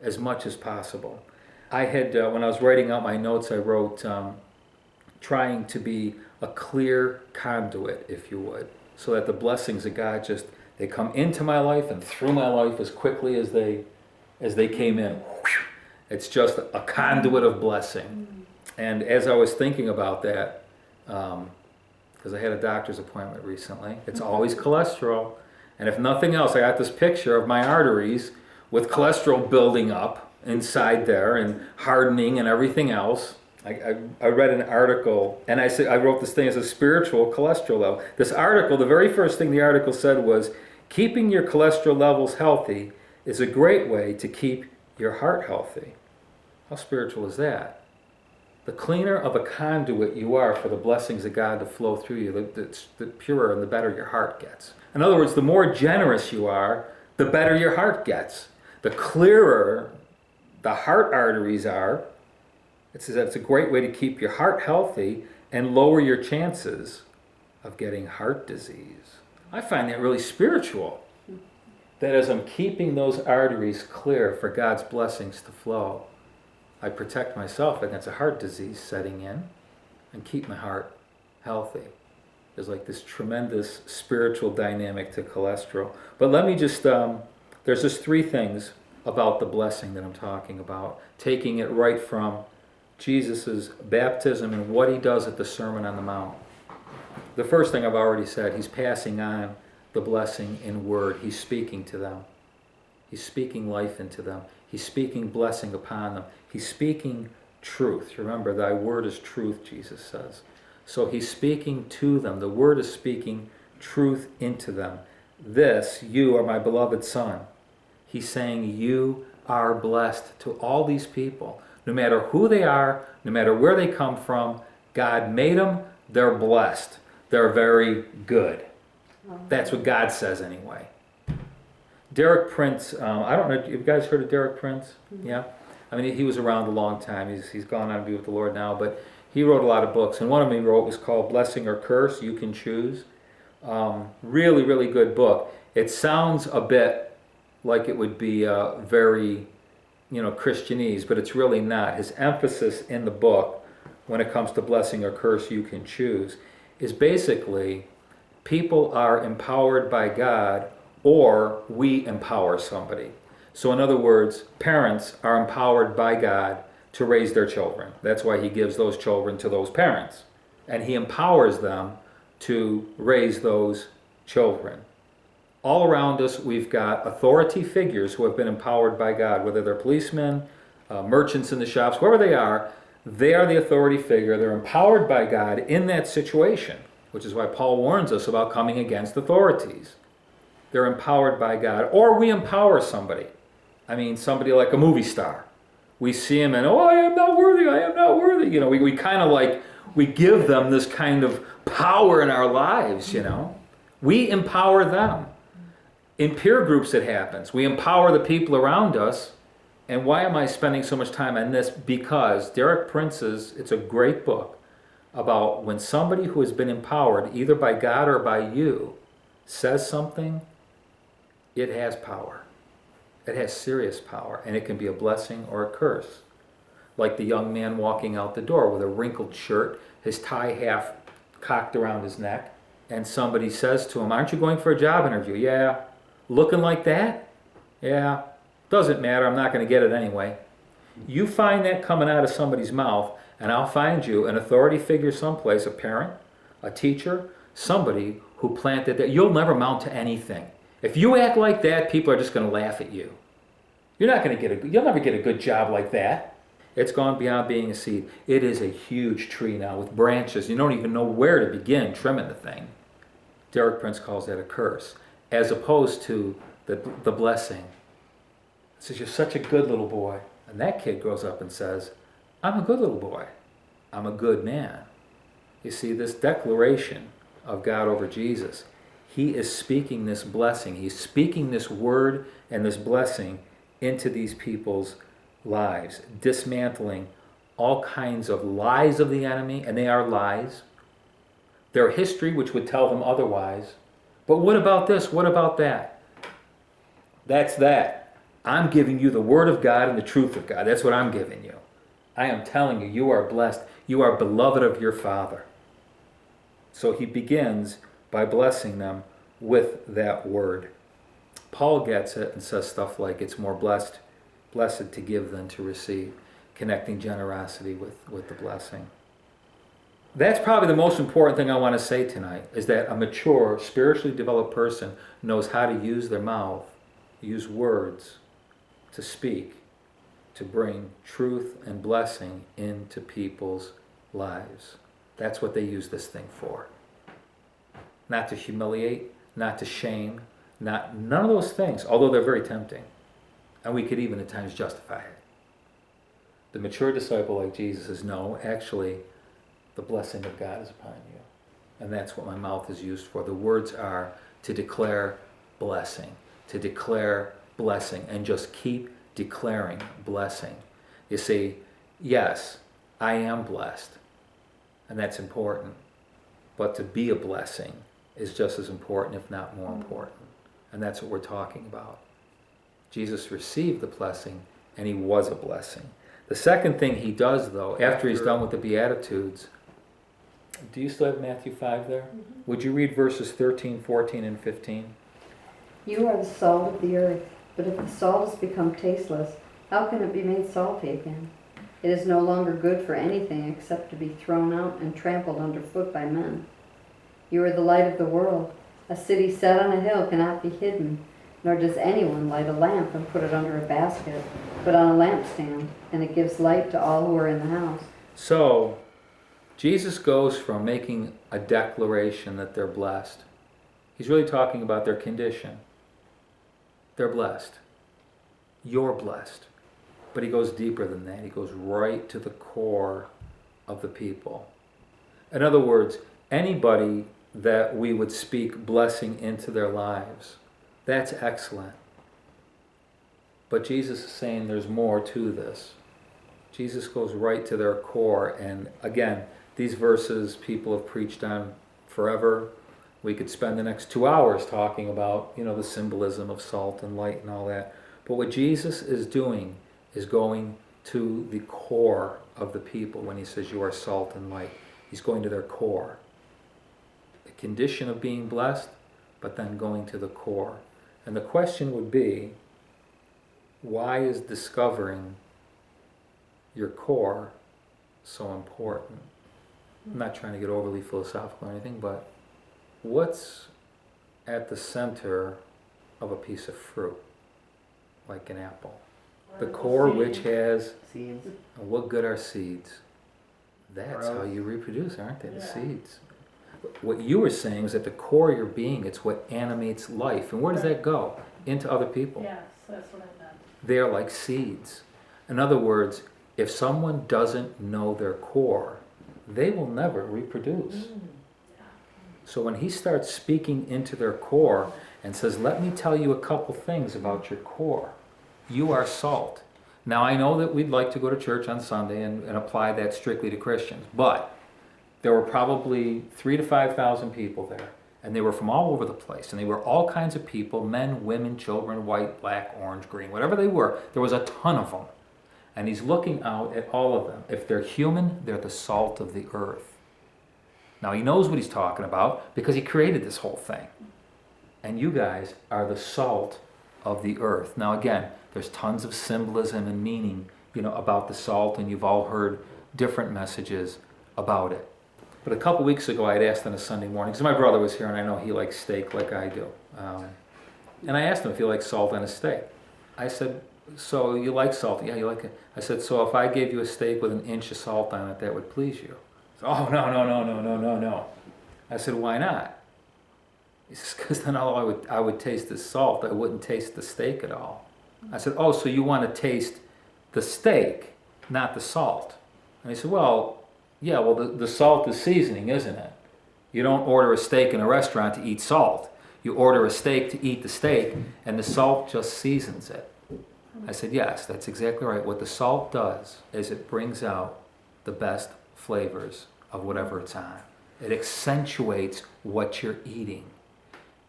as much as possible. I had, when I was writing out my notes, I wrote, trying to be a clear conduit, if you would, so that the blessings of God just, they come into my life and through my life as quickly as they came in. It's just a conduit of blessing. And as I was thinking about that, because I had a doctor's appointment recently, it's always cholesterol. And if nothing else, I got this picture of my arteries with cholesterol building up inside there and hardening and everything else. I read an article, and I wrote this thing as a spiritual cholesterol level. This article, the very first thing the article said was, keeping your cholesterol levels healthy is a great way to keep your heart healthy. How spiritual is that? The cleaner of a conduit you are for the blessings of God to flow through you, the purer and the better your heart gets. In other words, the more generous you are, the better your heart gets. The clearer the heart arteries are, it's a great way to keep your heart healthy and lower your chances of getting heart disease. I find that really spiritual. That as I'm keeping those arteries clear for God's blessings to flow, I protect myself against a heart disease setting in and keep my heart healthy. There's like this tremendous spiritual dynamic to cholesterol. But let me just, there's just three things about the blessing that I'm talking about, taking it right from Jesus' baptism and what he does at the Sermon on the Mount. The first thing I've already said, he's passing on the blessing in word. He's speaking to them. He's speaking life into them. He's speaking blessing upon them. He's speaking truth. Remember, thy word is truth, Jesus says. So he's speaking to them. The word is speaking truth into them. This, you are my beloved son. He's saying you are blessed to all these people. No matter who they are, no matter where they come from, God made them, they're blessed. They're very good. That's what God says anyway. Derek Prince, I don't know, have you guys heard of Derek Prince? Mm-hmm. Yeah? I mean, he was around a long time. He's gone on to be with the Lord now, but he wrote a lot of books, and one of them he wrote was called Blessing or Curse, You Can Choose. Really, really good book. It sounds a bit like it would be very, Christianese, but it's really not. His emphasis in the book, when it comes to blessing or curse you can choose, is basically people are empowered by God or we empower somebody. So in other words, parents are empowered by God to raise their children. That's why he gives those children to those parents. And he empowers them to raise those children. All around us, we've got authority figures who have been empowered by God, whether they're policemen, merchants in the shops, whoever they are the authority figure. They're empowered by God in that situation, which is why Paul warns us about coming against authorities. They're empowered by God. Or we empower somebody. I mean, somebody like a movie star. We see him and, I am not worthy, I am not worthy. We kind of we give them this kind of power in our lives, We empower them. In peer groups it happens. We empower the people around us. And why am I spending so much time on this? Because Derek Prince's, it's a great book about when somebody who has been empowered, either by God or by you, says something, it has power. It has serious power, and it can be a blessing or a curse. Like the young man walking out the door with a wrinkled shirt, his tie half cocked around his neck, and somebody says to him, aren't you going for a job interview? Yeah. Looking like that? Yeah. Doesn't matter, I'm not going to get it anyway. You find that coming out of somebody's mouth, and I'll find you an authority figure someplace, a parent, a teacher, somebody who planted that. You'll never amount to anything. If you act like that, people are just going to laugh at you. You'll never get a good job like that. It's gone beyond being a seed. It is a huge tree now with branches. You don't even know where to begin trimming the thing. Derek Prince calls that a curse, as opposed to the blessing. It says, you're such a good little boy. And that kid grows up and says, I'm a good little boy. I'm a good man. You see, this declaration of God over Jesus, he is speaking this blessing. He's speaking this word and this blessing into these people's lives, dismantling all kinds of lies of the enemy, and they are lies. Their history, which would tell them otherwise. But what about this? What about that? That's that. I'm giving you the Word of God and the truth of God. That's what I'm giving you. I am telling you, you are blessed. You are beloved of your Father. So he begins by blessing them with that word. Paul gets it and says stuff like it's more blessed to give than to receive, connecting generosity with the blessing. That's probably the most important thing I want to say tonight, is that a mature, spiritually developed person knows how to use their mouth, use words to speak, to bring truth and blessing into people's lives. That's what they use this thing for. Not to humiliate, not to shame, none of those things, although they're very tempting. And we could even at times justify it. The mature disciple like Jesus says, no, actually, the blessing of God is upon you. And that's what my mouth is used for. The words are to declare blessing, and just keep declaring blessing. You see, yes, I am blessed, and that's important. But to be a blessing is just as important, if not more important. And that's what we're talking about. Jesus received the blessing, and he was a blessing. The second thing he does, though, after he's done with the Beatitudes, do you still have Matthew 5 there? Mm-hmm. Would you read verses 13, 14, and 15? You are the salt of the earth, but if the salt has become tasteless, how can it be made salty again? It is no longer good for anything except to be thrown out and trampled underfoot by men. You are the light of the world. A city set on a hill cannot be hidden, nor does anyone light a lamp and put it under a basket, but on a lampstand, and it gives light to all who are in the house. So, Jesus goes from making a declaration that they're blessed. He's really talking about their condition. They're blessed. You're blessed. But he goes deeper than that. He goes right to the core of the people. In other words, anybody that we would speak blessing into their lives, that's excellent. But Jesus is saying there's more to this. Jesus goes right to their core. And again, these verses people have preached on forever. We could spend the next 2 hours talking about, the symbolism of salt and light and all that. But what Jesus is doing is going to the core of the people when he says you are salt and light. He's going to their core. The condition of being blessed, but then going to the core. And the question would be, why is discovering your core so important? I'm not trying to get overly philosophical or anything, but what's at the center of a piece of fruit, like an apple? The core, which has seeds. What good are seeds? That's how you reproduce, aren't they? The seeds. What you were saying is at the core of your being, it's what animates life. And where does that go? Into other people. Yes, that's what I meant. They're like seeds. In other words, if someone doesn't know their core, they will never reproduce. So when he starts speaking into their core and says, let me tell you a couple things about your core. You are salt. Now I know that we'd like to go to church on Sunday and apply that strictly to Christians, but there were probably 3,000 to 5,000 people there, and they were from all over the place, and they were all kinds of people, men, women, children, white, black, orange, green, whatever they were. There was a ton of them. And he's looking out at all of them. If they're human, they're the salt of the earth. Now he knows what he's talking about because he created this whole thing. And you guys are the salt of the earth. Now again, there's tons of symbolism and meaning, about the salt, and you've all heard different messages about it. But a couple weeks ago, I had asked on a Sunday morning, because my brother was here, and I know he likes steak like I do. And I asked him if he likes salt on his steak. I said, so you like salt? Yeah, you like it. I said, so if I gave you a steak with an inch of salt on it, that would please you? He said, oh, no. I said, why not? He says, because then all I would taste the salt. I wouldn't taste the steak at all. I said, oh, so you want to taste the steak, not the salt? And he said, yeah, the salt is seasoning, isn't it? You don't order a steak in a restaurant to eat salt. You order a steak to eat the steak, and the salt just seasons it. I said, yes, that's exactly right. What the salt does is it brings out the best flavors of whatever it's on. It accentuates what you're eating.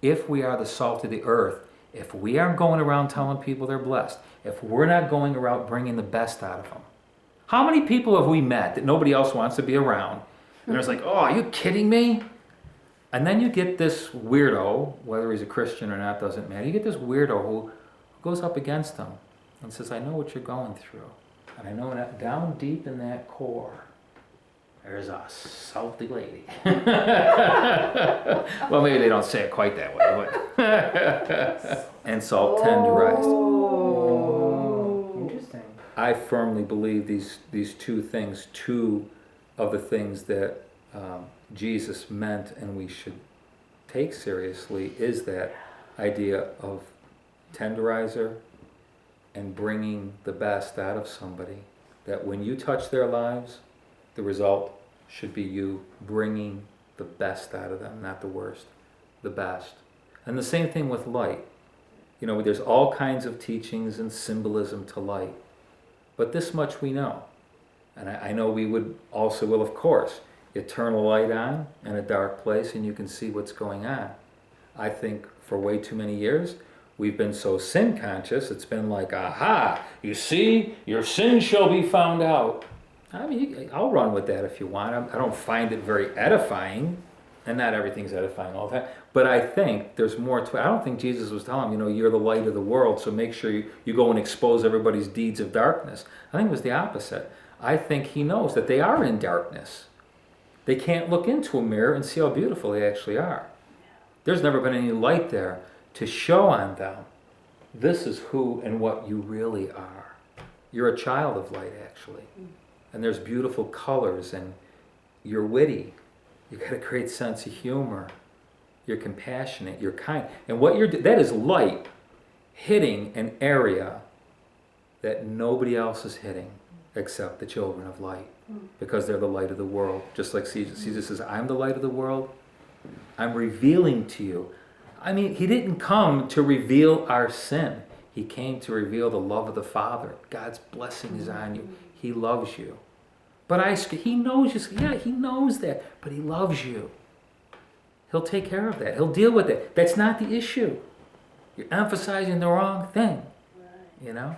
If we are the salt of the earth, if we aren't going around telling people they're blessed, if we're not going around bringing the best out of them, how many people have we met that nobody else wants to be around? And it's like, oh, are you kidding me? And then you get this weirdo, whether he's a Christian or not, doesn't matter. You get this weirdo who goes up against them and says, I know what you're going through. And I know that down deep in that core, there's a salty lady. Well, maybe they don't say it quite that way, but and salt tenderized. Oh, interesting. I firmly believe these two things, two of the things that Jesus meant and we should take seriously, is that idea of tenderizer and bringing the best out of somebody. That when you touch their lives, the result should be you bringing the best out of them, not the worst, the best. And the same thing with light. You know, there's all kinds of teachings and symbolism to light. But this much we know. And I know we would also will, of course, you turn a light on in a dark place and you can see what's going on. I think for way too many years, we've been so sin conscious, it's been like, aha, you see, your sin shall be found out. I mean, I'll run with that if you want. I don't find it very edifying, and not everything's edifying all the time. But I think there's more to it. I don't think Jesus was telling him, you're the light of the world, so make sure you go and expose everybody's deeds of darkness. I think it was the opposite. I think he knows that they are in darkness. They can't look into a mirror and see how beautiful they actually are. There's never been any light there to show on them, this is who and what you really are. You're a child of light, actually. And there's beautiful colors, and you're witty. You've got a great sense of humor. You're compassionate. You're kind. And that is light hitting an area that nobody else is hitting except the children of light, because they're the light of the world. Just like Jesus says, I'm the light of the world. I'm revealing to you. I mean, he didn't come to reveal our sin. He came to reveal the love of the Father. God's blessing is on you. He loves you. But he knows you. Yeah, he knows that. But he loves you. He'll take care of that. He'll deal with it. That's not the issue. You're emphasizing the wrong thing. You know?